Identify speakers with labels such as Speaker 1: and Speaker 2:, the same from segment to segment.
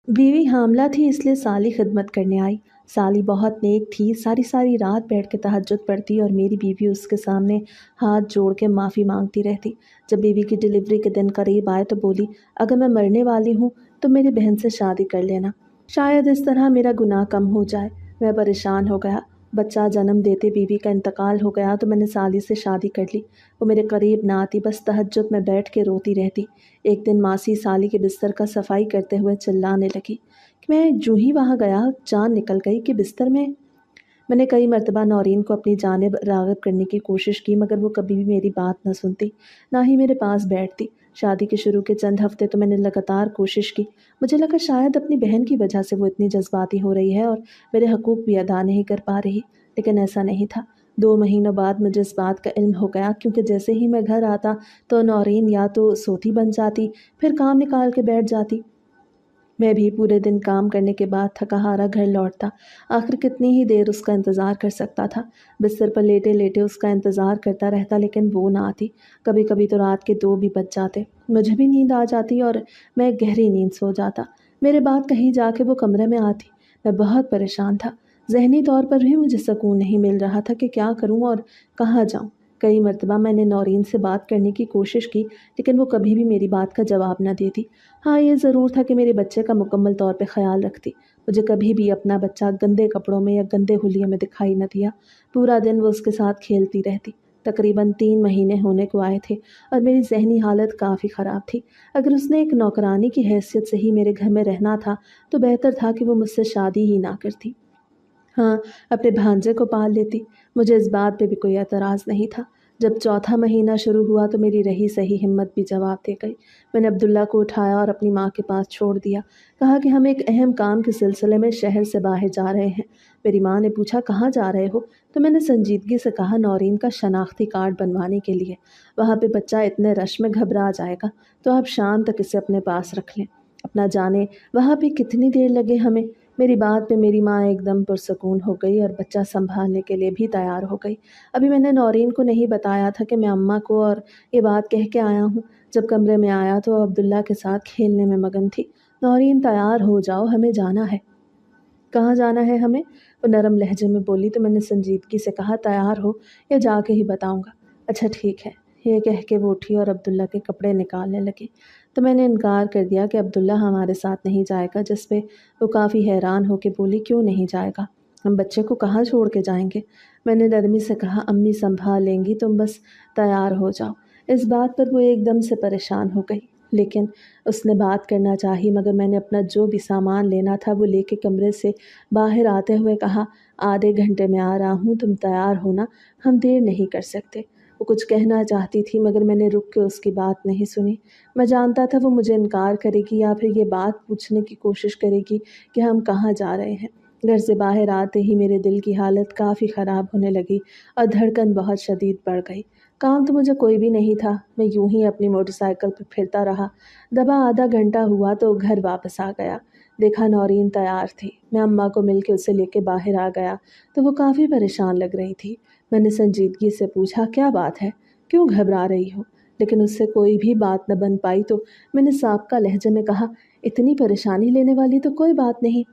Speaker 1: बीवी हामला थी इसलिए साली खिदमत करने आई। साली बहुत नेक थी, सारी सारी रात बैठ के तहज्जुद पढ़ती और मेरी बीवी उसके सामने हाथ जोड़ के माफ़ी मांगती रहती। जब बीवी की डिलीवरी के दिन करीब आए तो बोली, अगर मैं मरने वाली हूँ तो मेरी बहन से शादी कर लेना, शायद इस तरह मेरा गुनाह कम हो जाए। मैं परेशान हो गया। बच्चा जन्म देते बीवी का इंतकाल हो गया तो मैंने साली से शादी कर ली। वो मेरे करीब ना आती, बस तहज्जुद में बैठ के रोती रहती। एक दिन मासी साली के बिस्तर का सफाई करते हुए चिल्लाने लगी कि मैं जूं ही वहाँ गया जान निकल गई कि बिस्तर में। मैंने कई मर्तबा नौरीन को अपनी जानिब राग़िब करने की कोशिश की मगर वो कभी भी मेरी बात न सुनती, ना ही मेरे पास बैठती। शादी के शुरू के चंद हफ्ते तो मैंने लगातार कोशिश की। मुझे लगा शायद अपनी बहन की वजह से वो इतनी जज्बाती हो रही है और मेरे हकूक़ भी अदा नहीं कर पा रही, लेकिन ऐसा नहीं था। 2 महीनों बाद मुझे इस बात का इल्म हो गया, क्योंकि जैसे ही मैं घर आता तो नौरीन या तो सोती बन जाती, फिर काम निकाल के बैठ जाती। मैं भी पूरे दिन काम करने के बाद थका हारा घर लौटता। आखिर कितनी ही देर उसका इंतज़ार कर सकता था। बिस्तर पर लेटे लेटे उसका इंतज़ार करता रहता, लेकिन वो ना आती। कभी कभी तो रात के 2 भी बज जाते। मुझे भी नींद आ जाती और मैं गहरी नींद सो जाता। मेरे बाद कहीं जाके वो कमरे में आती। मैं बहुत परेशान था। जहनी तौर पर भी मुझे सुकून नहीं मिल रहा था कि क्या करूं और कहाँ जाऊं। कई मर्तबा मैंने नौरीन से बात करने की कोशिश की, लेकिन वो कभी भी मेरी बात का जवाब न देती। हाँ, ये ज़रूर था कि मेरे बच्चे का मुकम्मल तौर पे ख़्याल रखती। मुझे कभी भी अपना बच्चा गंदे कपड़ों में या गंदे हुलियों में दिखाई न दिया। पूरा दिन वो उसके साथ खेलती रहती। तकरीबन 3 महीने होने को आए थे और मेरी ज़हनी हालत काफ़ी ख़राब थी। अगर उसने एक नौकरानी की हैसियत से ही मेरे घर में रहना था, तो बेहतर था कि वो मुझसे शादी ही ना करती। हाँ, अपने भांजे को पाल लेती। मुझे इस बात पे भी कोई एतराज़ नहीं था। जब चौथा महीना शुरू हुआ तो मेरी रही सही हिम्मत भी जवाब दे गई। मैंने अब्दुल्ला को उठाया और अपनी माँ के पास छोड़ दिया। कहा कि हम एक अहम काम के सिलसिले में शहर से बाहर जा रहे हैं। मेरी माँ ने पूछा, कहाँ जा रहे हो? तो मैंने संजीदगी से कहा, नौरीन का शनाख्ती कार्ड बनवाने के लिए। वहाँ पे बच्चा इतने रश में घबरा जाएगा, तो आप शाम तक इसे अपने पास रख लें। अपना जाने वहाँ पे कितनी देर लगे हमें। मेरी बात पे मेरी माँ एकदम पुरसकून हो गई और बच्चा संभालने के लिए भी तैयार हो गई। अभी मैंने नौरीन को नहीं बताया था कि मैं अम्मा को और ये बात कह के आया हूँ। जब कमरे में आया तो अब्दुल्ला के साथ खेलने में मगन थी। नौरीन, तैयार हो जाओ, हमें जाना है। कहाँ जाना है हमें? वो नरम लहजे में बोली तो मैंने संजीदगी से कहा, तैयार हो या जाके ही बताऊँगा। अच्छा ठीक है। ये कह के वो उठी और अब्दुल्ला के कपड़े निकालने लगी। तो मैंने इनकार कर दिया कि अब्दुल्ला हमारे साथ नहीं जाएगा, जिस पे वो काफ़ी हैरान होकर बोली, क्यों नहीं जाएगा? हम बच्चे को कहाँ छोड़ के जाएंगे? मैंने नरमी से कहा, अम्मी संभाल लेंगी, तुम बस तैयार हो जाओ। इस बात पर वो एकदम से परेशान हो गई, लेकिन उसने बात करना चाही, मगर मैंने अपना जो भी सामान लेना था वो लेके कमरे से बाहर आते हुए कहा, आधे घंटे में आ रहा हूँ, तुम तैयार हो ना? हम देर नहीं कर सकते। वो कुछ कहना चाहती थी मगर मैंने रुक के उसकी बात नहीं सुनी। मैं जानता था वो मुझे इनकार करेगी या फिर ये बात पूछने की कोशिश करेगी कि हम कहाँ जा रहे हैं। घर से बाहर आते ही मेरे दिल की हालत काफ़ी ख़राब होने लगी और धड़कन बहुत शदीद बढ़ गई। काम तो मुझे कोई भी नहीं था। मैं यूं ही अपनी मोटरसाइकिल पर फिरता रहा। दबा आधा घंटा हुआ तो घर वापस आ गया। देखा नौरीन तैयार थी। मैं अम्मा को मिलके उसे लेके बाहर आ गया तो वो काफ़ी परेशान लग रही थी। मैंने संजीदगी से पूछा, क्या बात है? क्यों घबरा रही हो? लेकिन उससे कोई भी बात न बन पाई तो मैंने साबका लहजे में कहा, इतनी परेशानी लेने वाली तो कोई बात नहीं।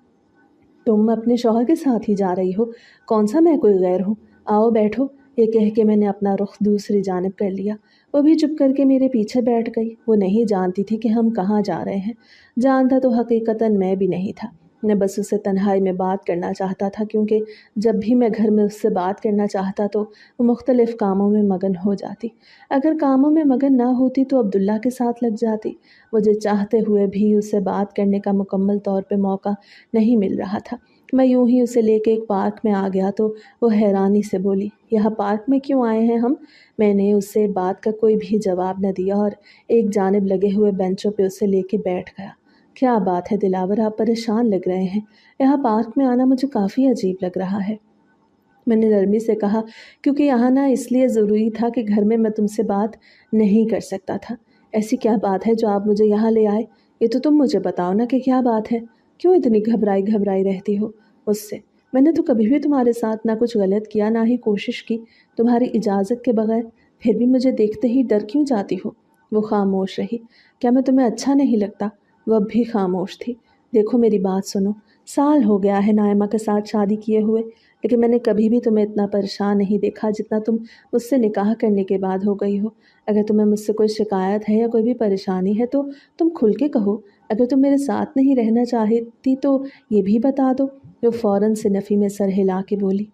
Speaker 1: तुम अपने शौहर के साथ ही जा रही हो, कौन सा मैं कोई गैर हूँ? आओ बैठो। ये कह के मैंने अपना रुख दूसरी जानिब कर लिया। वो भी चुप करके मेरे पीछे बैठ गई। वो नहीं जानती थी कि हम कहाँ जा रहे हैं। जानता तो हकीकतन मैं भी नहीं था। मैं बस उससे तन्हाई में बात करना चाहता था, क्योंकि जब भी मैं घर में उससे बात करना चाहता तो वो मुख्तलिफ़ कामों में मगन हो जाती। अगर कामों में मगन ना होती तो अब्दुल्ला के साथ लग जाती। मुझे चाहते हुए भी उससे बात करने का मुकम्मल तौर पे मौका नहीं मिल रहा था। मैं यूं ही उसे लेके एक पार्क में आ गया तो वो हैरानी से बोली, यहाँ पार्क में क्यों आए हैं हम? मैंने उससे बात का कोई भी जवाब न दिया और एक जानिब लगे हुए बेंचों पे उसे लेके बैठ गया। क्या बात है दिलावर, आप परेशान लग रहे हैं। यहाँ पार्क में आना मुझे काफ़ी अजीब लग रहा है। मैंने नरमी से कहा, क्योंकि यहाँ ना इसलिए ज़रूरी था कि घर में मैं तुमसे बात नहीं कर सकता था। ऐसी क्या बात है जो आप मुझे यहाँ ले आए? ये तो तुम मुझे बताओ ना कि क्या बात है। क्यों इतनी घबराई घबराई रहती हो मुझसे? मैंने तो कभी भी तुम्हारे साथ ना कुछ गलत किया, ना ही कोशिश की तुम्हारी इजाज़त के बगैर। फिर भी मुझे देखते ही डर क्यों जाती हो? वो खामोश रही। क्या मैं तुम्हें अच्छा नहीं लगता? वह भी खामोश थी। देखो मेरी बात सुनो, साल हो गया है नायमा के साथ शादी किए हुए, लेकिन मैंने कभी भी तुम्हें इतना परेशान नहीं देखा जितना तुम मुझसे निकाह करने के बाद हो गई हो। अगर तुम्हें मुझसे कोई शिकायत है या कोई भी परेशानी है तो तुम खुल के कहो। अगर तुम मेरे साथ नहीं रहना चाहती तो ये भी बता दो। वो फ़ौरन से नफ़ी में सर हिला के बोली,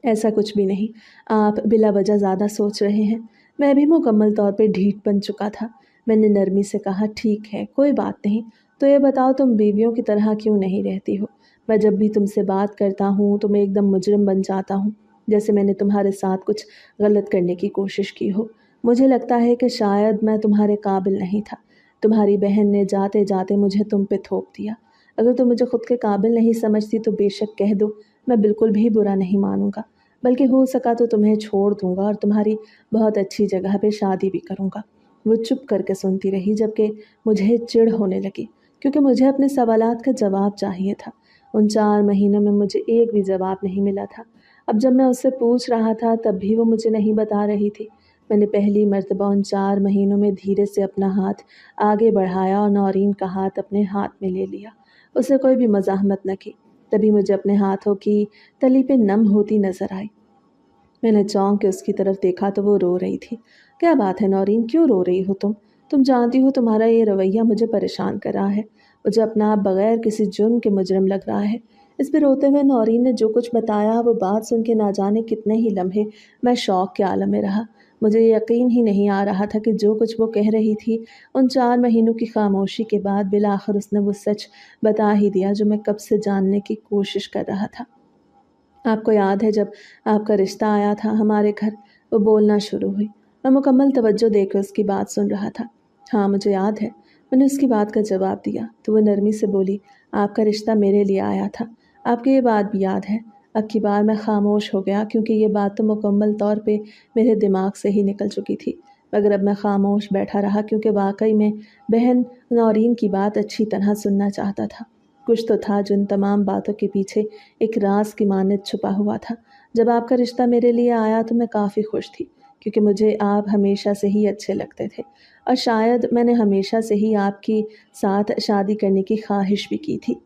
Speaker 1: ऐसा कुछ भी नहीं, आप बिला वजह ज़्यादा सोच रहे हैं। मैं भी मुकम्मल तौर पे ढीठ बन चुका था। मैंने नरमी से कहा, ठीक है कोई बात नहीं, तो ये बताओ तुम बीवियों की तरह क्यों नहीं रहती हो? मैं जब भी तुमसे बात करता हूँ तो मैं एकदम मुजरिम बन जाता हूँ, जैसे मैंने तुम्हारे साथ कुछ गलत करने की कोशिश की हो। मुझे लगता है कि शायद मैं तुम्हारे काबिल नहीं था। तुम्हारी बहन ने जाते जाते मुझे तुम पे थोप दिया। अगर तुम मुझे खुद के काबिल नहीं समझती तो बेशक कह दो, मैं बिल्कुल भी बुरा नहीं मानूंगा, बल्कि हो सका तो तुम्हें छोड़ दूंगा और तुम्हारी बहुत अच्छी जगह पे शादी भी करूंगा। वो चुप करके सुनती रही, जबकि मुझे चिढ़ होने लगी, क्योंकि मुझे अपने सवालात का जवाब चाहिए था। उन 4 महीनों में मुझे एक भी जवाब नहीं मिला था। अब जब मैं उससे पूछ रहा था तब भी वो मुझे नहीं बता रही थी। मैंने पहली मर्तबा उन 4 महीनों में धीरे से अपना हाथ आगे बढ़ाया और नौरीन का हाथ अपने हाथ में ले लिया। उसने कोई भी मज़ाहमत न की। तभी मुझे अपने हाथों की तली पे नम होती नजर आई। मैंने चौंक के उसकी तरफ देखा तो वो रो रही थी। क्या बात है नौरीन, क्यों रो रही हो तुम? तुम जानती हो तुम्हारा ये रवैया मुझे परेशान कर रहा है। मुझे अपना आप बगैर किसी जुर्म के मुजरिम लग रहा है। इस पर रोते हुए नौरीन ने जो कुछ बताया वो बात सुन के ना जाने कितने ही लम्हे मैं शौक के आलम में रहा। मुझे यकीन ही नहीं आ रहा था कि जो कुछ वो कह रही थी, उन 4 महीनों की खामोशी के बाद बिलाखिर उसने वो सच बता ही दिया जो मैं कब से जानने की कोशिश कर रहा था। आपको याद है जब आपका रिश्ता आया था हमारे घर? वो बोलना शुरू हुई। मैं मुकम्मल तवज्जो देकर उसकी बात सुन रहा था। हाँ मुझे याद है, मैंने उसकी बात का जवाब दिया तो वो नरमी से बोली, आपका रिश्ता मेरे लिए आया था। आपको ये बात भी याद है? अब की बार मैं खामोश हो गया, क्योंकि ये बात तो मुकम्मल तौर पे मेरे दिमाग से ही निकल चुकी थी। मगर अब मैं खामोश बैठा रहा, क्योंकि वाकई में बहन नौरीन की बात अच्छी तरह सुनना चाहता था। कुछ तो था जो इन तमाम बातों के पीछे एक राज की मानद छुपा हुआ था। जब आपका रिश्ता मेरे लिए आया तो मैं काफ़ी खुश थी, क्योंकि मुझे आप हमेशा से ही अच्छे लगते थे और शायद मैंने हमेशा से ही आपकी साथ शादी करने की ख्वाहिश भी की थी।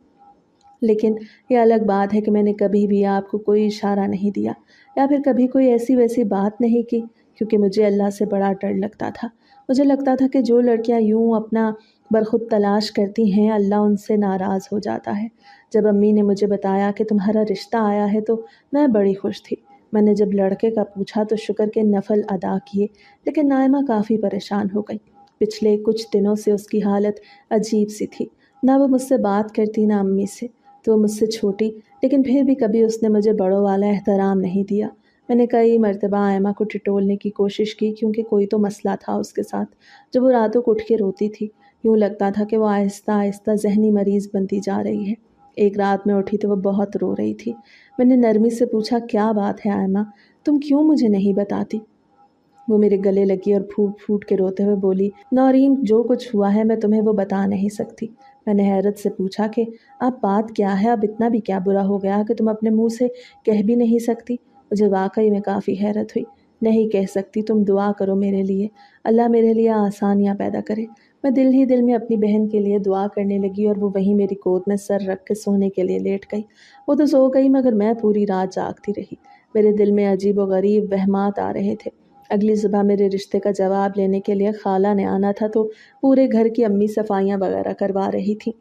Speaker 1: लेकिन ये अलग बात है कि मैंने कभी भी आपको कोई इशारा नहीं दिया या फिर कभी कोई ऐसी वैसी बात नहीं की, क्योंकि मुझे अल्लाह से बड़ा डर लगता था। मुझे लगता था कि जो लड़कियां यूं अपना बरखुद तलाश करती हैं, अल्लाह उनसे नाराज़ हो जाता है। जब अम्मी ने मुझे बताया कि तुम्हारा रिश्ता आया है तो मैं बड़ी खुश थी। मैंने जब लड़के का पूछा तो शुक्र के नफल अदा किए, लेकिन नायमा काफ़ी परेशान हो गई। पिछले कुछ दिनों से उसकी हालत अजीब सी थी। ना वो मुझसे बात करती ना अम्मी से। तो वो मुझसे छोटी, लेकिन फिर भी कभी उसने मुझे बड़ों वाला एहतराम नहीं दिया। मैंने कई मर्तबा आयमा को टिटोलने की कोशिश की, क्योंकि कोई तो मसला था उसके साथ। जब वो रातों को उठ के रोती थी, यूँ लगता था कि वो आहिस्ता आहिस्ता जहनी मरीज़ बनती जा रही है। एक रात मैं उठी तो वो बहुत रो रही थी। मैंने नरमी से पूछा, क्या बात है आयमा, तुम क्यों मुझे नहीं बताती? वो मेरे गले लगी और फूट फूट के रोते हुए बोली, नौरीन जो कुछ हुआ है मैं तुम्हें वो बता नहीं सकती। मैंने हैरत से पूछा कि अब बात क्या है, अब इतना भी क्या बुरा हो गया कि तुम अपने मुंह से कह भी नहीं सकती? मुझे वाकई में काफ़ी हैरत हुई। नहीं कह सकती, तुम दुआ करो मेरे लिए, अल्लाह मेरे लिए आसानियाँ पैदा करे। मैं दिल ही दिल में अपनी बहन के लिए दुआ करने लगी और वो वहीं मेरी गोद में सर रख के सोने के लिए लेट गई। वो तो सो गई, मगर मैं पूरी रात जागती रही। मेरे दिल में अजीब व गरीब वहमात आ रहे थे। अगली सुबह मेरे रिश्ते का जवाब लेने के लिए खाला ने आना था, तो पूरे घर की अम्मी सफाइयाँ वगैरह करवा रही थी।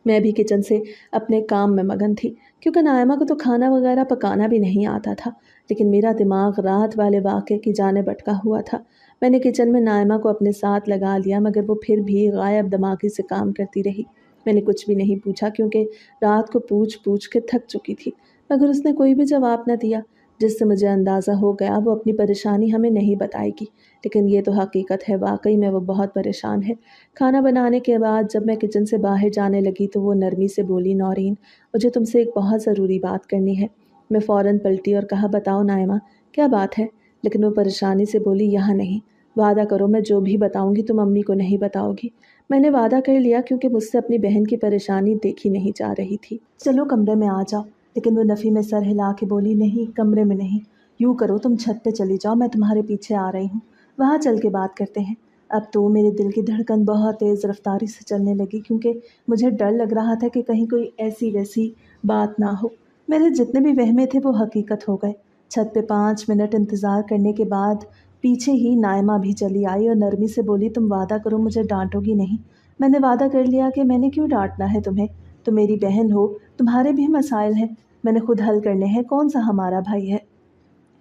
Speaker 1: मैं भी किचन से अपने काम में मगन थी, क्योंकि नायमा को तो खाना वगैरह पकाना भी नहीं आता था। लेकिन मेरा दिमाग रात वाले वाक़े की जाने भटका हुआ था। मैंने किचन में नायमा को अपने साथ लगा लिया, मगर वो फिर भी गायब दिमागी से काम करती रही। मैंने कुछ भी नहीं पूछा, क्योंकि रात को पूछ पूछ के थक चुकी थी, मगर उसने कोई भी जवाब न दिया, जिससे मुझे अंदाज़ा हो गया वो अपनी परेशानी हमें नहीं बताएगी। लेकिन ये तो हकीकत है, वाकई में वो बहुत परेशान है। खाना बनाने के बाद जब मैं किचन से बाहर जाने लगी तो वो नरमी से बोली, नौरीन मुझे तुमसे एक बहुत ज़रूरी बात करनी है। मैं फ़ौरन पलटी और कहा, बताओ नायमा, क्या बात है? लेकिन वो परेशानी से बोली, यहाँ नहीं, वादा करो मैं जो भी बताऊँगी तुम अम्मी को नहीं बताओगी। मैंने वादा कर लिया, क्योंकि मुझसे अपनी बहन की परेशानी देखी नहीं जा रही थी। चलो कमरे में आ जाओ। लेकिन वो नफ़ी में सर हिला के बोली, नहीं कमरे में नहीं, यूँ करो तुम छत पे चली जाओ, मैं तुम्हारे पीछे आ रही हूँ, वहाँ चल के बात करते हैं। اب تو میرے دل کی دھڑکن بہت تیز رفتاری سے چلنے لگی، کیونکہ مجھے ڈر لگ رہا تھا کہ کہیں کوئی ایسی ویسی بات نہ ہو۔ میرے جتنے بھی وہمے تھے وہ حقیقت ہو گئے۔ چھت پہ 5 منٹ انتظار کرنے کے بعد پیچھے ہی نائمہ بھی چلی آئی اور نرمی سے بولی، تم وعدہ کرو مجھے ڈانٹو گی نہیں۔ میں نے وعدہ کر لیا کہ میں نے کیوں ڈانٹنا ہے تمہیں، تم میری بہن ہو، تمہارے بھی مسائل ہیں، میں نے خود حل کرنے ہیں، کون سا ہمارا بھائی ہے؟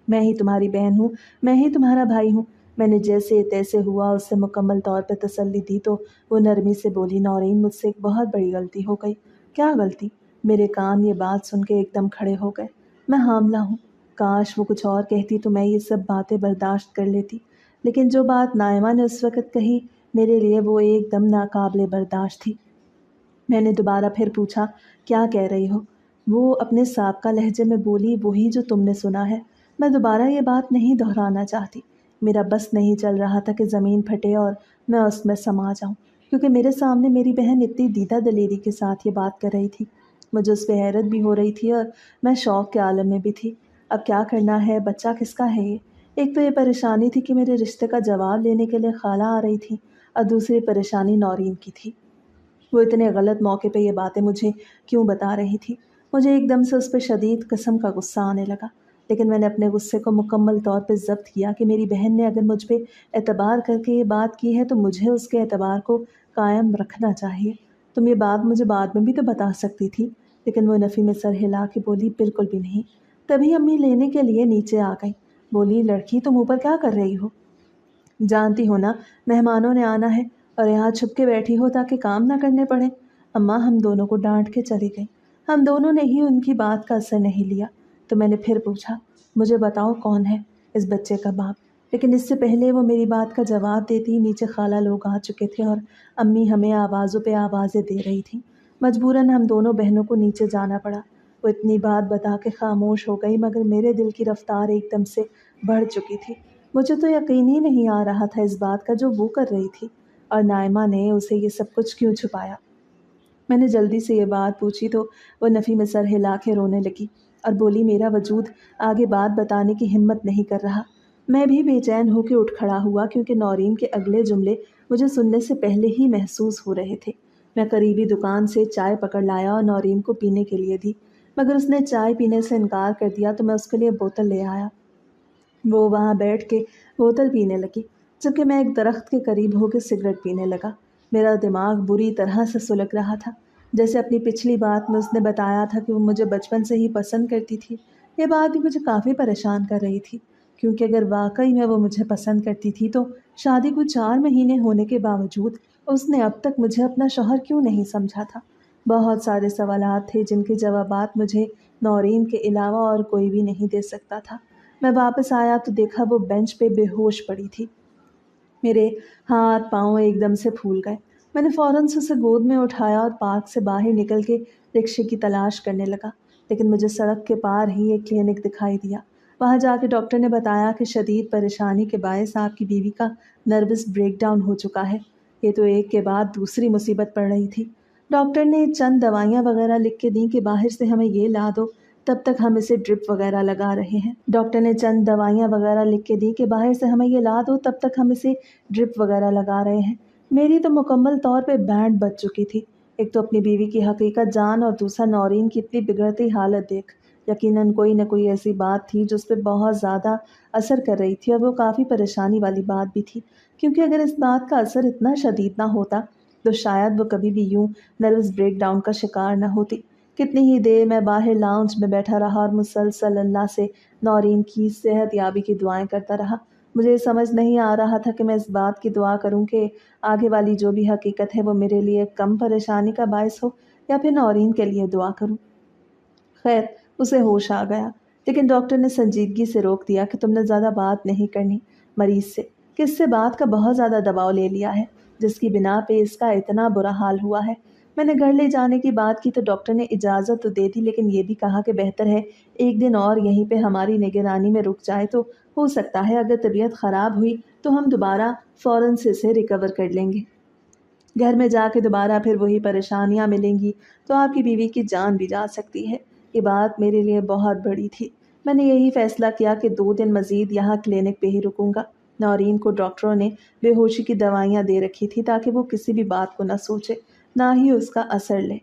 Speaker 1: میں ہی تمہاری بہن ہوں، میں ہی تمہارا بھائی ہوں۔ میں نے جیسے تیسے ہوا اس سے مکمل طور پہ تسلی دی تو وہ نرمی سے بولی، نورین مجھ سے ایک بہت بڑی غلطی ہو گئی۔ کیا غلطی؟ میرے کان یہ بات سن کے ایک دم کھڑے ہو گئے۔ میں حاملہ ہوں۔ کاش وہ کچھ اور کہتی تو میں یہ سب باتیں برداشت کر لیتی، لیکن جو بات نائمہ نے اس وقت کہی میرے لیے وہ ایک دم ناقابل برداشت تھی۔ میں نے دوبارہ پھر پوچھا، کیا کہہ رہی ہو؟ وہ اپنے سابقہ لہجے میں بولی، وہی جو تم نے سنا ہے۔ میں دوبارہ یہ بات نہیں دہرانا چاہتی۔ میرا بس نہیں چل رہا تھا کہ زمین پھٹے اور میں اس میں سما جاؤں، کیونکہ میرے سامنے میری بہن اتنی دیدہ دلیری کے ساتھ یہ بات کر رہی تھی۔ مجھے اس پہ حیرت بھی ہو رہی تھی اور میں شوق کے عالم میں بھی تھی۔ اب کیا کرنا ہے؟ بچہ کس کا ہے یہ؟ ایک تو یہ پریشانی تھی کہ میرے رشتے کا جواب لینے کے لیے خالہ آ رہی تھی، اور دوسری پریشانی نورین کی تھی۔ وہ اتنے غلط موقع پہ یہ باتیں مجھے کیوں بتا رہی تھی؟ مجھے ایک دم سے اس پہ شدید قسم کا غصہ آنے لگا، لیکن میں نے اپنے غصے کو مکمل طور پہ ضبط کیا کہ میری بہن نے اگر مجھ پہ اعتبار کر کے یہ بات کی ہے تو مجھے اس کے اعتبار کو قائم رکھنا چاہیے۔ تم یہ بات مجھے بعد میں بھی تو بتا سکتی تھی۔ لیکن وہ نفی میں سر ہلا کے بولی، بالکل بھی نہیں۔ تبھی امی لینے کے لیے نیچے آ گئی۔ بولی، لڑکی تم اوپر کیا کر رہی ہو؟ جانتی ہو نا مہمانوں نے آنا ہے، اور یہاں چھپ کے بیٹھی ہو تاکہ کام نہ کرنے پڑے۔ اماں ہم دونوں کو ڈانٹ کے چلی گئی۔ ہم دونوں نے ہی ان کی بات کا اثر نہیں لیا، تو میں نے پھر پوچھا، مجھے بتاؤ کون ہے اس بچے کا باپ؟ لیکن اس سے پہلے وہ میری بات کا جواب دیتی نیچے خالہ لوگ آ چکے تھے اور امی ہمیں آوازوں پہ آوازیں دے رہی تھیں۔ مجبوراً ہم دونوں بہنوں کو نیچے جانا پڑا۔ وہ اتنی بات بتا کے خاموش ہو گئی، مگر میرے دل کی رفتار ایک دم سے بڑھ چکی تھی۔ مجھے تو یقین ہی نہیں آ رہا تھا اس بات کا جو وہ کر رہی تھی، اور نائمہ نے اسے یہ سب کچھ کیوں چھپایا۔ میں نے جلدی سے یہ بات پوچھی تو وہ نفی میں سر ہلا کے رونے لگی اور بولی، میرا وجود آگے بات بتانے کی ہمت نہیں کر رہا۔ میں بھی بے چین ہو کے اٹھ کھڑا ہوا، کیونکہ نورین کے اگلے جملے مجھے سننے سے پہلے ہی محسوس ہو رہے تھے۔ میں قریبی دکان سے چائے پکڑ لایا اور نورین کو پینے کے لیے دی، مگر اس نے چائے پینے سے انکار کر دیا تو میں اس کے لیے بوتل لے آیا۔ وہ وہاں بیٹھ کے بوتل پینے لگی، جبکہ میں ایک درخت کے قریب ہو کے سگریٹ پینے لگا۔ میرا دماغ بری طرح سے سلگ رہا تھا، جیسے اپنی پچھلی بات میں اس نے بتایا تھا کہ وہ مجھے بچپن سے ہی پسند کرتی تھی۔ یہ بات بھی مجھے کافی پریشان کر رہی تھی، کیونکہ اگر واقعی میں وہ مجھے پسند کرتی تھی تو شادی کو 4 مہینے ہونے کے باوجود اس نے اب تک مجھے اپنا شوہر کیوں نہیں سمجھا تھا؟ بہت سارے سوالات تھے جن کے جوابات مجھے نورین کے علاوہ اور کوئی بھی نہیں دے سکتا تھا۔ میں واپس آیا تو دیکھا وہ بینچ پہ بے ہوش پڑی تھی۔ میرے ہاتھ پاؤں ایک دم سے پھول گئے۔ میں نے فوراً سے اسے گود میں اٹھایا اور پارک سے باہر نکل کے رکشے کی تلاش کرنے لگا، لیکن مجھے سڑک کے پار ہی ایک کلینک دکھائی دیا۔ وہاں جا کے ڈاکٹر نے بتایا کہ شدید پریشانی کے باعث آپ کی بیوی کا نروس بریک ڈاؤن ہو چکا ہے۔ یہ تو ایک کے بعد دوسری مصیبت پڑ رہی تھی۔ ڈاکٹر نے چند دوائیاں وغیرہ لکھ کے دیں کہ باہر سے ہمیں یہ لا دو، تب تک ہم اسے ڈرپ وغیرہ لگا رہے ہیں۔ ڈاکٹر نے چند دوائیاں وغیرہ لکھ کے دی کہ باہر سے ہمیں یہ لا دو، تب تک ہم اسے ڈرپ وغیرہ لگا رہے ہیں۔ میری تو مکمل طور پہ بینڈ بج چکی تھی۔ ایک تو اپنی بیوی کی حقیقت جان اور دوسرا نورین کی اتنی بگڑتی حالت دیکھ۔ یقیناً کوئی نہ کوئی ایسی بات تھی جو اس پہ بہت زیادہ اثر کر رہی تھی، اور وہ کافی پریشانی والی بات بھی تھی، کیونکہ اگر اس بات کا اثر اتنا شدید نہ ہوتا تو شاید وہ کبھی بھی یوں نروس بریک ڈاؤن کا شکار نہ ہوتی۔ کتنی ہی دیر میں باہر لاؤنج میں بیٹھا رہا اور مسلسل اللہ سے نورین کی صحت یابی کی دعائیں کرتا رہا۔ مجھے یہ سمجھ نہیں آ رہا تھا کہ میں اس بات کی دعا کروں کہ آگے والی جو بھی حقیقت ہے وہ میرے لیے کم پریشانی کا باعث ہو، یا پھر نورین کے لیے دعا کروں۔ خیر، اسے ہوش آ گیا، لیکن ڈاکٹر نے سنجیدگی سے روک دیا کہ تم نے زیادہ بات نہیں کرنی مریض سے، کہ اس سے بات کا بہت زیادہ دباؤ لے لیا ہے، جس کی بنا پہ اس کا اتنا برا حال ہوا ہے۔ میں نے گھر لے جانے کی بات کی تو ڈاکٹر نے اجازت تو دے دی، لیکن یہ بھی کہا کہ بہتر ہے ایک دن اور یہیں پہ ہماری نگرانی میں رک جائے، تو ہو سکتا ہے اگر طبیعت خراب ہوئی تو ہم دوبارہ فوراً سے اسے ریکور کر لیں گے۔ گھر میں جا کے دوبارہ پھر وہی پریشانیاں ملیں گی تو آپ کی بیوی کی جان بھی جا سکتی ہے۔ یہ بات میرے لیے بہت بڑی تھی۔ میں نے یہی فیصلہ کیا کہ 2 دن مزید یہاں کلینک پہ ہی رکوں گا۔ नौरीन को डॉक्टरों ने बेहोशी की दवाइयाँ दे रखी थी ताकि वो किसी भी बात को न सोचे, ना ही उसका असर ले।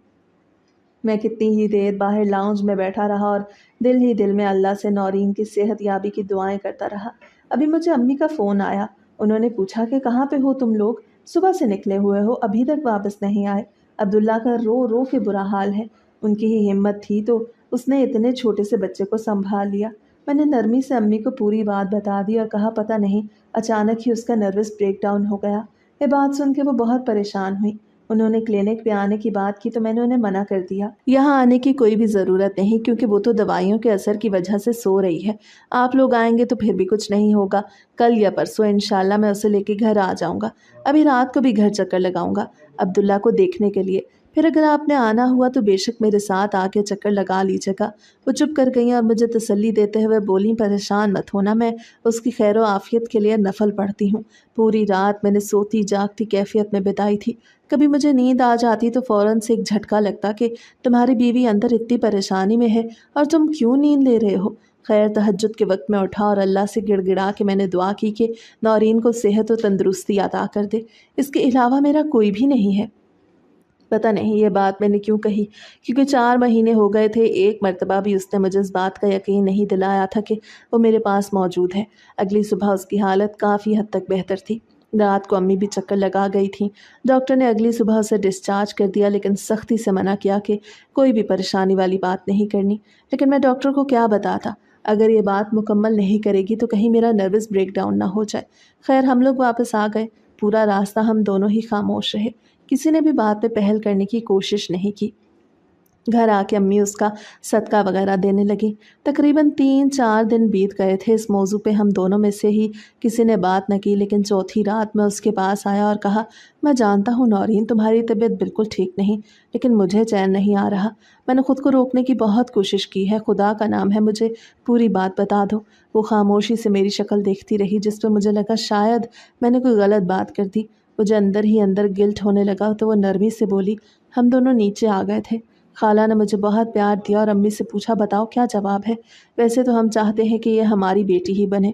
Speaker 1: मैं कितनी ही देर बाहर लाउंज में बैठा रहा और दिल ही दिल में अल्लाह से नौरीन की सेहत याबी की दुआएं करता रहा। अभी मुझे अम्मी का फ़ोन आया। उन्होंने पूछा कि कहाँ पे हो तुम लोग, सुबह से निकले हुए हो, अभी तक वापस नहीं आए। अब्दुल्ला का रो रो के बुरा हाल है। उनकी ही हिम्मत थी तो उसने इतने छोटे से बच्चे को संभाल लिया। मैंने नरमी से अम्मी को पूरी बात बता दी और कहा पता नहीं अचानक ही उसका नर्वस ब्रेकडाउन हो गया। ये बात सुन के वो बहुत परेशान हुई। उन्होंने क्लिनिक पे आने की बात की तो मैंने उन्हें मना कर दिया। यहाँ आने की कोई भी ज़रूरत नहीं क्योंकि वो तो दवाइयों के असर की वजह से सो रही है। आप लोग आएंगे तो फिर भी कुछ नहीं होगा। कल या परसों इंशाल्लाह मैं उसे लेके घर आ जाऊँगा। अभी रात को भी घर चक्कर लगाऊंगा अब्दुल्ला को देखने के लिए। फिर अगर आपने आना हुआ तो बेशक मेरे साथ आके चक्कर लगा लीजिएगा। वो चुप कर गई और मुझे तसल्ली देते हुए बोली परेशान मत होना, मैं उसकी खैर व आफियत के लिए नफल पढ़ती हूँ। पूरी रात मैंने सोती जागती कैफियत में बिताई थी। कभी मुझे नींद आ जाती तो फ़ौरन से एक झटका लगता कि तुम्हारी बीवी अंदर इतनी परेशानी में है और तुम क्यों नींद ले रहे हो। खैर तहज्जुद के वक्त में उठा और अल्लाह से गिड़गिड़ा के मैंने दुआ की कि नौरीन को सेहत व तंदुरुस्ती अता कर दे। इसके अलावा मेरा कोई भी नहीं है। पता नहीं ये बात मैंने क्यों कही, क्योंकि 4 महीने हो गए थे, एक मर्तबा भी उसने मुझे इस बात का यकीन नहीं दिलाया था कि वो मेरे पास मौजूद है। अगली सुबह उसकी हालत काफ़ी हद तक बेहतर थी। रात को अम्मी भी चक्कर लगा गई थी। डॉक्टर ने अगली सुबह उसे डिस्चार्ज कर दिया लेकिन सख्ती से मना किया कि कोई भी परेशानी वाली बात नहीं करनी। लेकिन मैं डॉक्टर को क्या बताता, अगर ये बात मुकम्मल नहीं करेगी तो कहीं मेरा नर्वस ब्रेकडाउन ना हो जाए। खैर हम लोग वापस आ गए। पूरा रास्ता हम दोनों ही खामोश रहे। किसी ने भी बात पे पहल करने की कोशिश नहीं की। घर आके अम्मी उसका सदका वगैरह देने लगी। तकरीबन 3-4 दिन बीत गए थे इस मौजू पे हम दोनों में से ही किसी ने बात न की, लेकिन चौथी रात मैं उसके पास आया और कहा मैं जानता हूँ नौरीन तुम्हारी तबीयत बिल्कुल ठीक नहीं, लेकिन मुझे चैन नहीं आ रहा। मैंने ख़ुद को रोकने की बहुत कोशिश की है, खुदा का नाम है मुझे पूरी बात बता दो। वो खामोशी से मेरी शक्ल देखती रही जिस पर मुझे लगा शायद मैंने कोई गलत बात कर दी। मुझे अंदर ही अंदर गिल्ट होने लगा तो वो नरमी से बोली हम दोनों नीचे आ गए थे। खाला ने मुझे बहुत प्यार दिया और अम्मी से पूछा बताओ क्या जवाब है। वैसे तो हम चाहते हैं कि ये हमारी बेटी ही बने,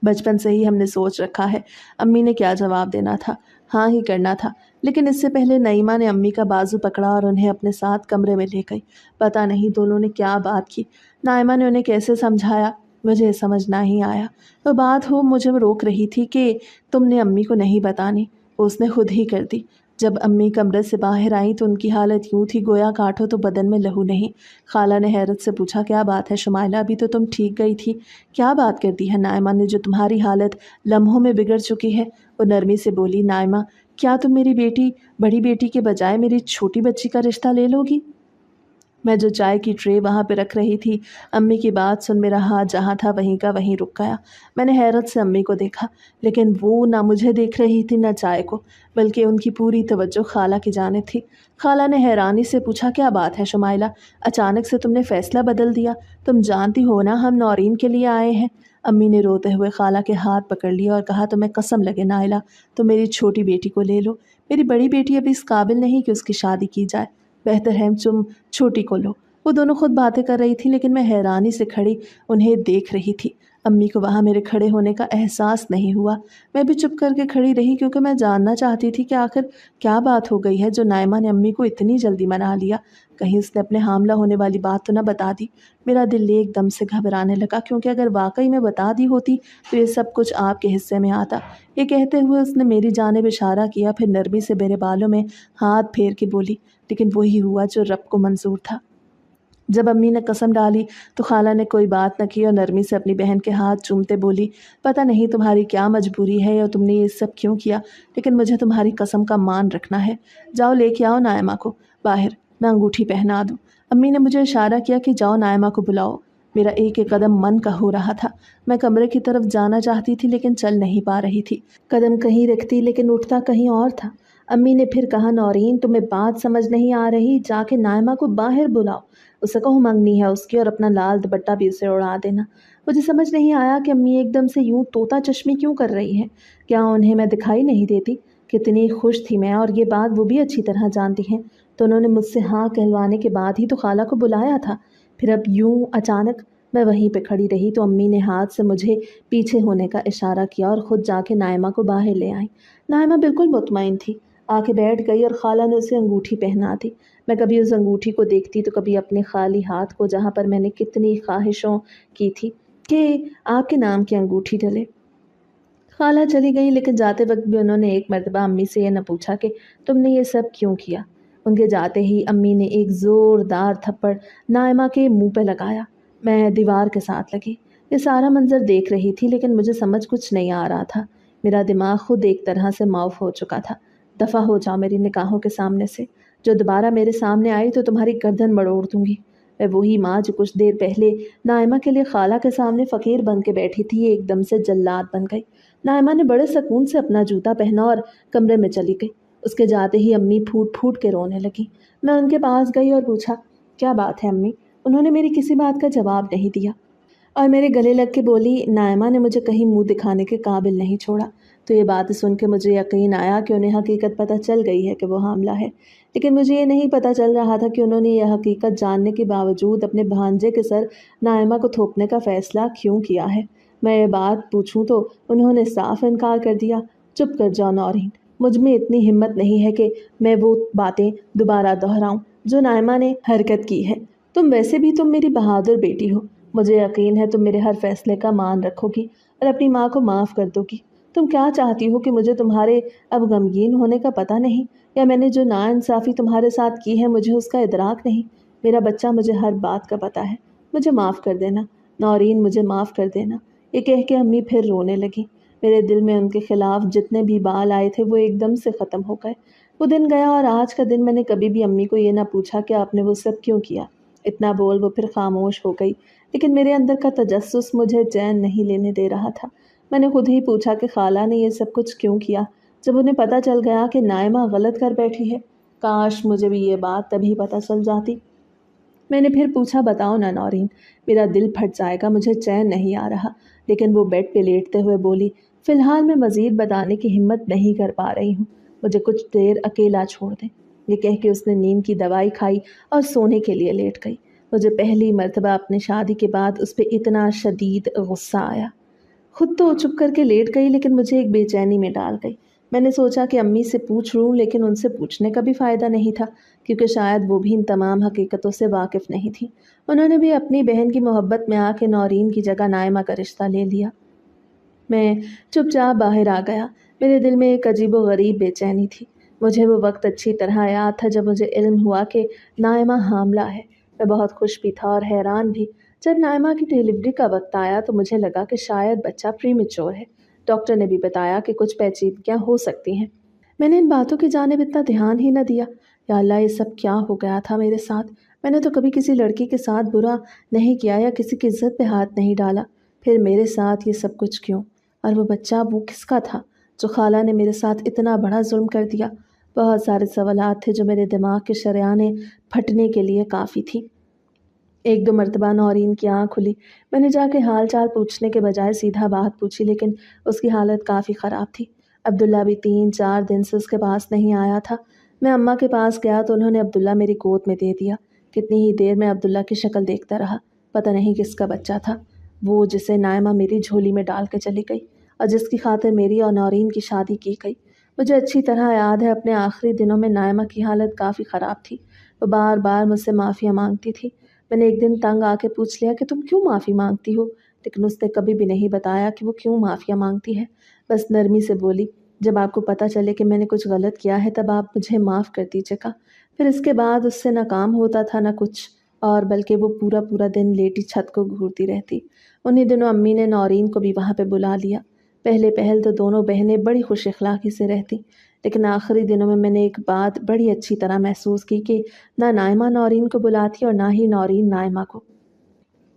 Speaker 1: बचपन से ही हमने सोच रखा है। अम्मी ने क्या जवाब देना था, हाँ ही करना था। लेकिन इससे पहले नईमा ने अम्मी का बाजू पकड़ा और उन्हें अपने साथ कमरे में ले गई। पता नहीं दोनों ने क्या बात की, नाइमा ने उन्हें कैसे समझाया, मुझे समझ नहीं आया। तो बात हो मुझे रोक रही थी कि तुमने अम्मी को नहीं बतानी, उसने खुद ही कर दी। जब अम्मी कमरे से बाहर आई तो उनकी हालत यूँ थी गोया काटो तो बदन में लहू नहीं। खाला ने हैरत से पूछा क्या बात है शुमाइला, अभी तो तुम ठीक गई थी, क्या बात कर दी है नाइमा ने जो तुम्हारी हालत लम्हों में बिगड़ चुकी है। वो नरमी से बोली नाइमा क्या तुम मेरी बेटी बड़ी बेटी के बजाय मेरी छोटी बच्ची का रिश्ता ले लोगी। मैं जो चाय की ट्रे वहाँ पे रख रही थी, अम्मी की बात सुन मेरा हाथ जहाँ था वहीं का वहीं रुक गया। मैंने हैरत से अम्मी को देखा, लेकिन वो ना मुझे देख रही थी ना चाय को, बल्कि उनकी पूरी तवज्जो खाला की जानिब थी। खाला ने हैरानी से पूछा क्या बात है शुमाइला, अचानक से तुमने फ़ैसला बदल दिया, तुम जानती हो ना हम नौरीन के लिए आए हैं। अम्मी ने रोते हुए खाला के हाथ पकड़ लिया और कहा तुम्हें कसम लगे नाइला, तो मेरी छोटी बेटी को ले लो। मेरी बड़ी बेटी अभी इस काबिल नहीं कि उसकी शादी की जाए, बेहतर है तुम छोटी को लो। वो दोनों खुद बातें कर रही थी लेकिन मैं हैरानी से खड़ी उन्हें देख रही थी। अम्मी को वहाँ मेरे खड़े होने का एहसास नहीं हुआ। मैं भी चुप करके खड़ी रही क्योंकि मैं जानना चाहती थी कि आखिर क्या बात हो गई है जो नाइमा ने अम्मी को इतनी जल्दी मना लिया। कहीं उसने अपने हामला होने वाली बात तो न बता दी। मेरा दिल एकदम से घबराने लगा क्योंकि अगर वाकई में बता दी होती तो ये सब कुछ आपके हिस्से में आता। ये कहते हुए उसने मेरी जानिब इशारा किया, फिर नरमी से मेरे बालों में हाथ फेर के बोली लेकिन वही हुआ जो रब को मंजूर था। जब अम्मी ने कसम डाली तो खाला ने कोई बात न की और नरमी से अपनी बहन के हाथ चूमते बोली पता नहीं तुम्हारी क्या मजबूरी है या तुमने ये सब क्यों किया, लेकिन मुझे तुम्हारी कसम का मान रखना है। जाओ लेके आओ नायमा को बाहर, मैं अंगूठी पहना दूँ। अम्मी ने मुझे इशारा किया कि जाओ नायमा को बुलाओ। मेरा एक एक कदम मन का हो रहा था। मैं कमरे की तरफ जाना चाहती थी लेकिन चल नहीं पा रही थी। कदम कहीं रखती लेकिन उठता कहीं और था। अम्मी ने फिर कहा नौरीन तुम्हें बात समझ नहीं आ रही, जाके नायमा को बाहर बुलाओ, उसे कहो मंगनी है उसकी और अपना लाल दुपट्टा भी उसे उड़ा देना। मुझे समझ नहीं आया कि अम्मी एकदम से यूं तोता चश्मी क्यों कर रही हैं। क्या उन्हें मैं दिखाई नहीं देती? कितनी खुश थी मैं और ये बात वो भी अच्छी तरह जानती हैं। तो उन्होंने मुझसे हाँ कहलवाने के बाद ही तो खाला को बुलाया था, फिर अब यूं अचानक میں وہیں پہ کھڑی رہی تو امی نے ہاتھ سے مجھے پیچھے ہونے کا اشارہ کیا اور خود جا کے نائمہ کو باہر لے آئیں۔ نائمہ بالکل مطمئن تھی، آ کے بیٹھ گئی اور خالہ نے اسے انگوٹھی پہنا دی۔ میں کبھی اس انگوٹھی کو دیکھتی تو کبھی اپنے خالی ہاتھ کو، جہاں پر میں نے کتنی خواہشوں کی تھی کہ آپ کے نام کی انگوٹھی ڈلے۔ خالہ چلی گئی لیکن جاتے وقت بھی انہوں نے ایک مرتبہ امی سے یہ نہ پوچھا کہ تم نے یہ سب کیوں کیا۔ ان کے جاتے ہی امی نے ایک زوردار تھپڑ نائمہ کے منہ پہ لگایا۔ میں دیوار کے ساتھ لگی، یہ سارا منظر دیکھ رہی تھی لیکن مجھے سمجھ کچھ نہیں آ رہا تھا۔ میرا دماغ خود ایک طرح سے معاف ہو چکا تھا۔ دفع ہو جاؤ میری نگاہوں کے سامنے سے، جو دوبارہ میرے سامنے آئی تو تمہاری گردن مڑوڑ دوں گی۔ میں وہی ماں جو کچھ دیر پہلے نائمہ کے لیے خالہ کے سامنے فقیر بن کے بیٹھی تھی، ایک دم سے جلاد بن گئی۔ نائمہ نے بڑے سکون سے اپنا جوتا پہنا اور کمرے میں چلی گئی۔ اس کے جاتے ہی امی پھوٹ پھوٹ کے رونے لگی۔ میں ان کے پاس گئی اور پوچھا، کیا بات ہے امی؟ انہوں نے میری کسی بات کا جواب نہیں دیا اور میرے گلے لگ کے بولی، نائمہ نے مجھے کہیں منہ دکھانے کے قابل نہیں چھوڑا۔ تو یہ بات سن کے مجھے یقین آیا کہ انہیں حقیقت پتہ چل گئی ہے کہ وہ حاملہ ہے، لیکن مجھے یہ نہیں پتہ چل رہا تھا کہ انہوں نے یہ حقیقت جاننے کے باوجود اپنے بھانجے کے سر نائمہ کو تھوپنے کا فیصلہ کیوں کیا ہے۔ میں یہ بات پوچھوں تو انہوں نے صاف انکار کر دیا۔ چپ کر جاؤ نورین، مجھ میں اتنی ہمت نہیں ہے کہ میں وہ باتیں دوبارہ دہراؤں جو نائمہ نے حرکت کی ہے۔ تم میری بہادر بیٹی ہو، مجھے یقین ہے تم میرے ہر فیصلے کا مان رکھو گی اور اپنی ماں کو معاف کر دو گی۔ تم کیا چاہتی ہو کہ مجھے تمہارے اب غمگین ہونے کا پتہ نہیں، یا میں نے جو ناانصافی تمہارے ساتھ کی ہے مجھے اس کا ادراک نہیں؟ میرا بچہ، مجھے ہر بات کا پتہ ہے، مجھے معاف کر دینا نورین، مجھے معاف کر دینا۔ یہ کہہ کے امی پھر رونے لگی۔ میرے دل میں ان کے خلاف جتنے بھی بال آئے تھے وہ ایک دم سے ختم ہو گئے۔ وہ دن گیا اور آج کا دن میں نے کبھی بھی امی کو یہ نہ پوچھا کہ آپ نے وہ سب کیوں کیا۔ اتنا بول وہ پھر خاموش ہو گئی، لیکن میرے اندر کا تجسس مجھے چین نہیں لینے دے رہا تھا۔ میں نے خود ہی پوچھا کہ خالہ نے یہ سب کچھ کیوں کیا جب انہیں پتہ چل گیا کہ نائمہ غلط کر بیٹھی ہے؟ کاش مجھے بھی یہ بات تبھی پتہ چل جاتی۔ میں نے پھر پوچھا، بتاؤ نا نورین، میرا دل پھٹ جائے گا، مجھے چین نہیں آ رہا۔ لیکن وہ بیڈ پہ لیٹتے ہوئے بولی، فی الحال میں مزید بتانے کی ہمت نہیں کر پا رہی ہوں، مجھے کچھ دیر اکیلا چھوڑ دیں۔ یہ کہہ کے اس نے نیند کی دوائی کھائی اور سونے کے لیے لیٹ گئی۔ مجھے پہلی مرتبہ اپنے شادی کے بعد اس پہ اتنا شدید غصہ آیا۔ خود تو چپ کر کے لیٹ گئی لیکن مجھے ایک بے چینی میں ڈال گئی۔ میں نے سوچا کہ امی سے پوچھ لوں، لیکن ان سے پوچھنے کا بھی فائدہ نہیں تھا کیونکہ شاید وہ بھی ان تمام حقیقتوں سے واقف نہیں تھی۔ انہوں نے بھی اپنی بہن کی محبت میں آ کے نورین کی جگہ نائمہ کا رشتہ لے لیا۔ میں چپ چاپ باہر آ گیا۔ میرے دل میں ایک عجیب و غریب بے چینی تھی۔ مجھے وہ وقت اچھی طرح یاد تھا جب مجھے علم ہوا کہ نائمہ حاملہ ہے۔ میں بہت خوش بھی تھا اور حیران بھی۔ جب نائمہ کی ڈیلیوری کا وقت آیا تو مجھے لگا کہ شاید بچہ پری میچور ہے۔ ڈاکٹر نے بھی بتایا کہ کچھ پیچیدگیاں ہو سکتی ہیں۔ میں نے ان باتوں کی جانب اتنا دھیان ہی نہ دیا۔ یا اللہ، یہ سب کیا ہو گیا تھا میرے ساتھ؟ میں نے تو کبھی کسی لڑکی کے ساتھ برا نہیں کیا یا کسی کی عزت پہ ہاتھ نہیں ڈالا، پھر میرے ساتھ یہ سب کچھ کیوں؟ اور وہ بچہ، وہ کس کا تھا جو خالہ نے میرے ساتھ اتنا بڑا ظلم کر دیا؟ بہت سارے سوالات تھے جو میرے دماغ کے شریانیں پھٹنے کے لیے کافی تھی۔ ایک دو مرتبہ نورین کی آنکھ کھلی۔ میں نے جا کے حال چال پوچھنے کے بجائے سیدھا بات پوچھی، لیکن اس کی حالت کافی خراب تھی۔ عبداللہ بھی 3-4 دن سے اس کے پاس نہیں آیا تھا۔ میں اماں کے پاس گیا تو انہوں نے عبداللہ میری گود میں دے دیا۔ کتنی ہی دیر میں عبداللہ کی شکل دیکھتا رہا، پتہ نہیں کس کا بچہ تھا وہ، جسے نائمہ میری جھولی میں ڈال کے چلی گئی اور جس کی خاطر میری اور نورین کی شادی کی گئی۔ مجھے اچھی طرح یاد ہے اپنے آخری دنوں میں نائمہ کی حالت کافی خراب تھی۔ وہ بار بار مجھ سے معافیاں مانگتی تھی۔ میں نے ایک دن تنگ آ کے پوچھ لیا کہ تم کیوں معافی مانگتی ہو، لیکن اس نے کبھی بھی نہیں بتایا کہ وہ کیوں معافیاں مانگتی ہے۔ بس نرمی سے بولی، جب آپ کو پتہ چلے کہ میں نے کچھ غلط کیا ہے تب آپ مجھے معاف کر دیجیے گا۔ پھر اس کے بعد اس سے نہ کام ہوتا تھا نہ کچھ اور، بلکہ وہ پورا پورا دن لیٹی چھت کو گھورتی رہتی۔ انہی دنوں امی نے نورین کو بھی وہاں پہ بلا لیا۔ پہلے پہل تو دونوں بہنیں بڑی خوش اخلاقی سے رہتی، لیکن آخری دنوں میں نے ایک بات بڑی اچھی طرح محسوس کی کہ نہ نائمہ نورین کو بلاتی اور نہ ہی نورین نائمہ کو۔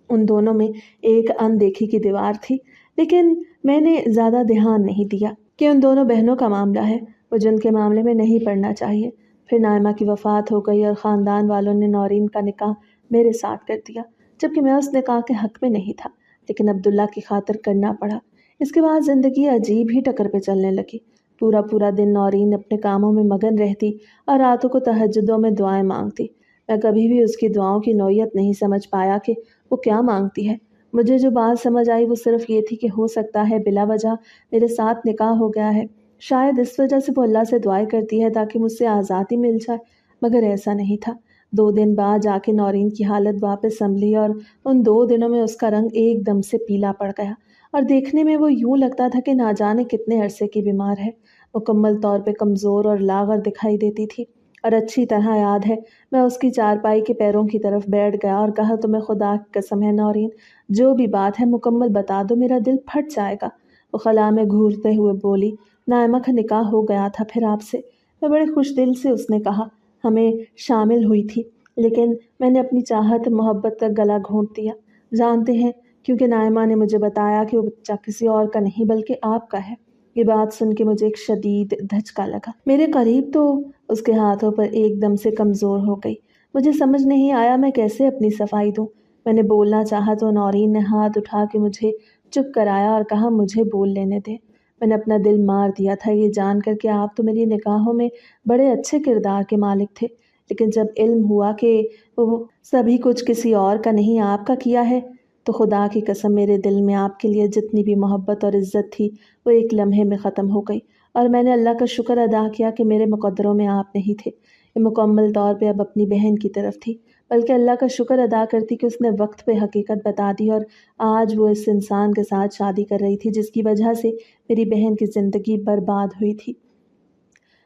Speaker 1: ان دونوں میں ایک اندیکھی کی دیوار تھی، لیکن میں نے زیادہ دھیان نہیں دیا کہ ان دونوں بہنوں کا معاملہ ہے، مجھے ان کے معاملے میں نہیں پڑنا چاہیے۔ پھر نائمہ کی وفات ہو گئی اور خاندان والوں نے نورین کا نکاح میرے ساتھ کر دیا، جبکہ میں اس نکاح کے حق میں نہیں تھا، لیکن عبداللہ کی خاطر کرنا پڑا۔ اس کے بعد زندگی عجیب ہی ٹکر پہ چلنے لگی۔ پورا پورا دن نورین اپنے کاموں میں مگن رہتی اور راتوں کو تہجدوں میں دعائیں مانگتی۔ मैं कभी भी उसकी दुआओं की नौयत नहीं समझ पाया कि वो क्या मांगती है। मुझे जो बात समझ आई वो सिर्फ ये थी कि हो सकता है बिला वजह मेरे साथ निकाह हो गया है। शायद इस वजह से वो अल्लाह से दुआएं करती है ताकि मुझसे आज़ादी मिल जाए, मगर ऐसा नहीं था। 2 दिन बाद जाके नौरीन की हालत वापस संभली और उन 2 दिनों में उसका रंग एकदम से पीला पड़ गया और देखने में वो यूं लगता था कि ना जाने कितने अरसे की बीमार है। मुकम्मल तौर पे कमज़ोर और लागर दिखाई देती थी और अच्छी तरह याद है मैं उसकी चारपाई के पैरों की तरफ बैठ गया और कहा, तुम्हें खुदा की कसम है नौरीन, जो भी बात है मुकम्मल बता दो, मेरा दिल फट जाएगा। वो खला में घूरते हुए बोली, नायमा का निकाह हो गया था फिर आपसे। मैं बड़े खुश दिल से उसने कहा, हमें शामिल हुई थी, लेकिन मैंने अपनी चाहत मोहब्बत का गला घोंट दिया। जानते हैं, क्योंकि नायमा ने मुझे बताया कि वो बच्चा किसी और का नहीं बल्कि आपका है। ये बात सुन के मुझे एक शदीद धचका लगा। मेरे करीब तो उसके हाथों पर एकदम से कमज़ोर हो गई। मुझे समझ नहीं आया मैं कैसे अपनी सफाई दूं। मैंने बोलना चाहा तो नौरीन ने हाथ उठा के मुझे चुप कराया और कहा, मुझे बोल लेने दे। मैंने अपना दिल मार दिया था ये जान कर कि आप तो मेरी निगाहों में बड़े अच्छे किरदार के मालिक थे, लेकिन जब इल्म हुआ कि वो सभी कुछ किसी और का नहीं आपका किया है, तो खुदा की कसम मेरे दिल में आपके लिए जितनी भी मोहब्बत और इज़्ज़त थी वो एक लम्हे में ख़त्म हो गई और मैंने अल्लाह का शुक्र अदा किया कि मेरे मुक़द्दरों में आप नहीं थे। ये मुकम्मल तौर पे अब अपनी बहन की तरफ थी, बल्कि अल्लाह का शुक्र अदा करती कि उसने वक्त पे हकीकत बता दी और आज वो इस इंसान के साथ शादी कर रही थी जिसकी वजह से मेरी बहन की ज़िंदगी बर्बाद हुई थी।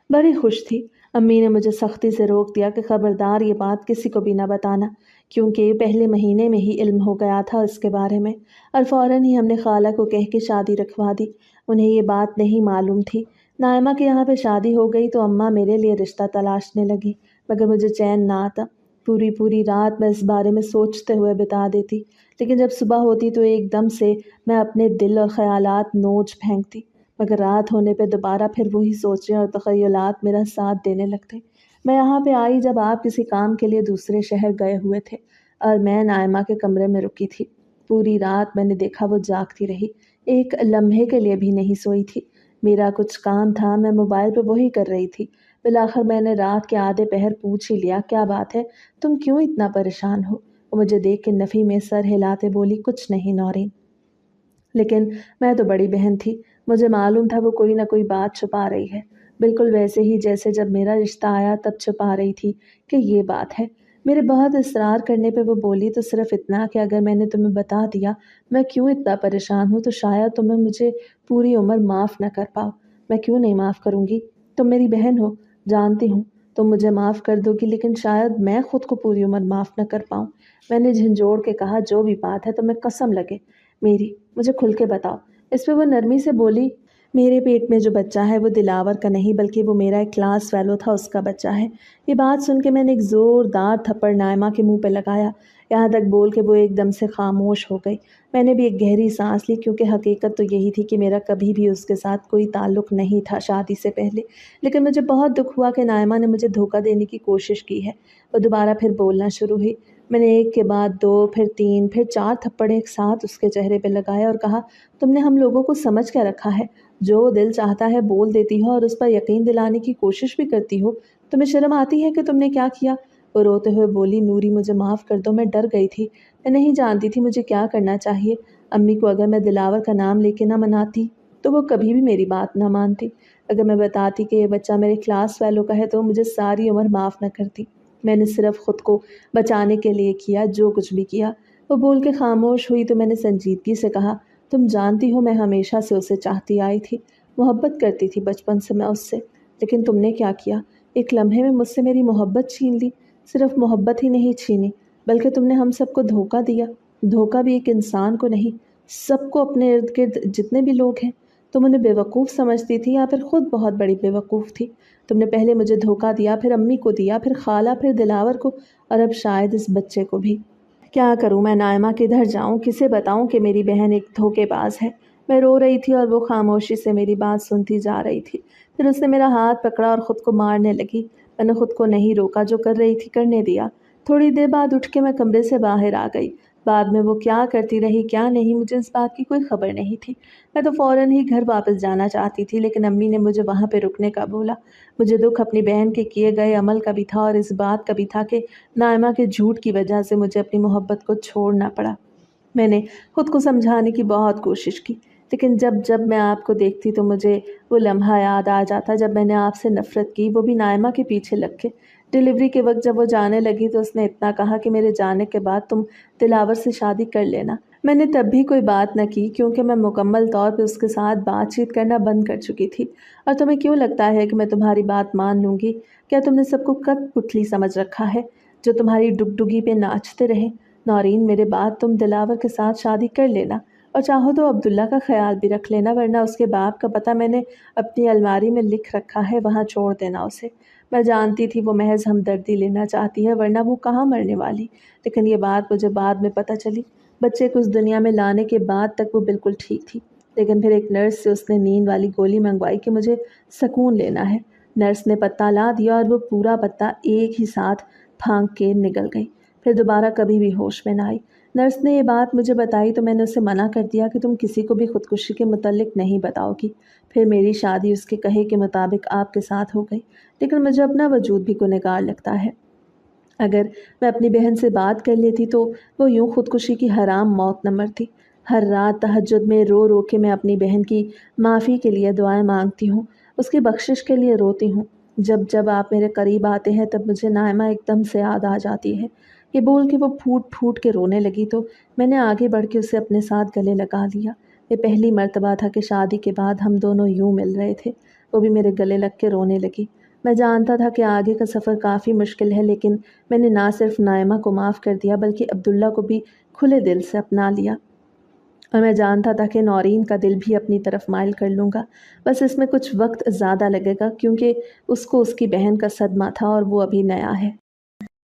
Speaker 1: बड़ी खुश थी। अम्मी ने मुझे सख्ती से रोक दिया कि ख़बरदार ये बात किसी को भी ना बताना, क्योंकि पहले महीने में ही इल्म हो गया था इसके बारे में और फ़ौरन ही हमने खाला को कह के शादी रखवा दी। उन्हें ये बात नहीं मालूम थी। नायमा के यहाँ पे शादी हो गई तो अम्मा मेरे लिए रिश्ता तलाशने लगी, मगर मुझे चैन ना आता। पूरी पूरी रात मैं इस बारे में सोचते हुए बिता देती, लेकिन जब सुबह होती तो एकदम से मैं अपने दिल और ख़यालात नोच फेंकती, मगर रात होने पे दोबारा फिर वही सोचें और तख़य्युलात मेरा साथ देने लगते। मैं यहाँ पे आई जब आप किसी काम के लिए दूसरे शहर गए हुए थे और मैं नायमा के कमरे में रुकी थी। पूरी रात मैंने देखा वो जागती रही, एक लम्हे के लिए भी नहीं सोई थी। मेरा कुछ काम था, मैं मोबाइल पे वही कर रही थी। बिलाखिर मैंने रात के आधे पहर पूछ ही लिया, क्या बात है, तुम क्यों इतना परेशान हो? वो मुझे देख के नफ़ी में सर हिलाते बोली, कुछ नहीं नौरीन। लेकिन मैं तो बड़ी बहन थी, मुझे मालूम था वो कोई ना कोई बात छुपा रही है, बिल्कुल वैसे ही जैसे जब मेरा रिश्ता आया तब छुपा रही थी कि ये बात है। मेरे बहुत इसरार करने पे वो बोली तो सिर्फ इतना कि अगर मैंने तुम्हें बता दिया मैं क्यों इतना परेशान हूँ तो शायद तुम्हें मुझे पूरी उम्र माफ़ न कर पाओ। मैं क्यों नहीं माफ़ करूँगी, तुम मेरी बहन हो, जानती हूँ तुम मुझे माफ़ कर दोगी, लेकिन शायद मैं खुद को पूरी उम्र माफ़ न कर पाऊँ। मैंने झंझोड़ के कहा, जो भी बात है तुम्हें कसम लगे मेरी, मुझे खुल के बताओ। इस पे वो नरमी से बोली, मेरे पेट में जो बच्चा है वो दिलावर का नहीं बल्कि वो मेरा एक क्लास फेलो था उसका बच्चा है। ये बात सुन के मैंने एक ज़ोरदार थप्पड़ नायमा के मुंह पे लगाया। यहाँ तक बोल के वो एकदम से खामोश हो गई। मैंने भी एक गहरी सांस ली, क्योंकि हकीकत तो यही थी कि मेरा कभी भी उसके साथ कोई ताल्लुक़ नहीं था शादी से पहले। लेकिन मुझे बहुत दुख हुआ कि नायमा ने मुझे धोखा देने की कोशिश की है। वो दोबारा फिर बोलना शुरू हुई। मैंने एक के बाद 2, फिर 3, फिर 4 थप्पड़ एक साथ उसके चेहरे पे लगाए और कहा, तुमने हम लोगों को समझ क्या रखा है? जो दिल चाहता है बोल देती हो और उस पर यकीन दिलाने की कोशिश भी करती हो। तुम्हें शर्म आती है कि तुमने क्या किया? वो रोते हुए बोली, नूरी मुझे माफ़ कर दो, मैं डर गई थी। मैं नहीं जानती थी मुझे क्या करना चाहिए। अम्मी को अगर मैं दिलावर का नाम लेके ना मनाती तो वो कभी भी मेरी बात ना मानती। अगर मैं बताती कि ये बच्चा मेरे क्लास वालों का है तो मुझे सारी उम्र माफ़ न करती। मैंने सिर्फ खुद को बचाने के लिए किया जो कुछ भी किया। वो बोल के खामोश हुई तो मैंने संजीदगी से कहा, तुम जानती हो मैं हमेशा से उसे चाहती आई थी, मोहब्बत करती थी बचपन से मैं उससे, लेकिन तुमने क्या किया? एक लम्हे में मुझसे मेरी मोहब्बत छीन ली। सिर्फ मोहब्बत ही नहीं छीनी, बल्कि तुमने हम सबको धोखा दिया। धोखा भी एक इंसान को नहीं, सबको, अपने इर्द गिर्द जितने भी लोग हैं। तुम उन्हें बेवकूफ़ समझती थी या फिर खुद बहुत बड़ी बेवकूफ़ थी। तुमने पहले मुझे धोखा दिया, फिर अम्मी को दिया, फिर खाला, फिर दिलावर को और अब शायद इस बच्चे को भी। क्या करूं मैं नायमा, किधर जाऊं, किसे बताऊं कि मेरी बहन एक धोखेबाज है? मैं रो रही थी और वो खामोशी से मेरी बात सुनती जा रही थी। फिर उसने मेरा हाथ पकड़ा और ख़ुद को मारने लगी। मैंने खुद को नहीं रोका, जो कर रही थी करने दिया। थोड़ी देर बाद उठ के मैं कमरे से बाहर आ गई। बाद में वो क्या करती रही क्या नहीं मुझे इस बात की कोई खबर नहीं थी। मैं तो फ़ौरन ही घर वापस जाना चाहती थी, लेकिन अम्मी ने मुझे वहाँ पे रुकने का बोला। मुझे दुख अपनी बहन के किए गए अमल का भी था और इस बात का भी था कि नाइमा के झूठ की वजह से मुझे अपनी मोहब्बत को छोड़ना पड़ा। मैंने खुद को समझाने की बहुत कोशिश की, लेकिन जब जब मैं आपको देखती तो मुझे वो लम्हा याद आ जाता जब मैंने आपसे नफ़रत की, वो भी नाइमा के पीछे लग के। डिलीवरी के वक्त जब वो जाने लगी तो उसने इतना कहा कि मेरे जाने के बाद तुम दिलावर से शादी कर लेना। मैंने तब भी कोई बात न की, क्योंकि मैं मुकम्मल तौर पे उसके साथ बातचीत करना बंद कर चुकी थी। और तुम्हें क्यों लगता है कि मैं तुम्हारी बात मान लूँगी? क्या तुमने सबको कठपुतली समझ रखा है, जो तुम्हारी डुगडुगी पे नाचते रहे? नौरीन, मेरे बाद तुम दिलावर के साथ शादी कर लेना, और चाहो तो अब्दुल्ला का ख्याल भी रख लेना, वरना उसके बाप का पता मैंने अपनी अलमारी में लिख रखा है, वहाँ छोड़ देना उसे। मैं जानती थी वो महज हमदर्दी लेना चाहती है, वरना वो कहाँ मरने वाली। लेकिन ये बात मुझे बाद में पता चली। बच्चे को उस दुनिया में लाने के बाद तक वो बिल्कुल ठीक थी, लेकिन फिर एक नर्स से उसने नींद वाली गोली मंगवाई कि मुझे सुकून लेना है। नर्स ने पत्ता ला दिया और वो पूरा पत्ता एक ही साथ फांक के निकल गई। फिर दोबारा कभी भी होश में ना आई। नर्स ने ये बात मुझे बताई तो मैंने उसे मना कर दिया कि तुम किसी को भी खुदकुशी के मुतल्लिक नहीं बताओगी। फिर मेरी शादी उसके कहे के मुताबिक आपके साथ हो गई, लेकिन मुझे अपना वजूद भी गुनहगार लगता है। अगर मैं अपनी बहन से बात कर लेती तो वो यूं खुदकुशी की हराम मौत न मरती। हर रात तहज्जुद में रो रो के मैं अपनी बहन की माफ़ी के लिए दुआएं मांगती हूँ, उसकी बख्शिश के लिए रोती हूँ। जब जब आप मेरे करीब आते हैं तब मुझे नायमा एकदम से याद आ जाती है। ये बोल के वो फूट फूट के रोने लगी तो मैंने आगे बढ़ के उसे अपने साथ गले लगा लिया। ये पहली मर्तबा था कि शादी के बाद हम दोनों यूं मिल रहे थे। वो भी मेरे गले लग के रोने लगी। मैं जानता था कि आगे का सफ़र काफ़ी मुश्किल है, लेकिन मैंने ना सिर्फ नाइमा को माफ़ कर दिया बल्कि अब्दुल्ला को भी खुले दिल से अपना लिया। और मैं जानता था कि नौरीन का दिल भी अपनी तरफ माइल कर लूँगा। बस इसमें कुछ वक्त ज़्यादा लगेगा, क्योंकि उसको उसकी बहन का सदमा था और वो अभी नया है।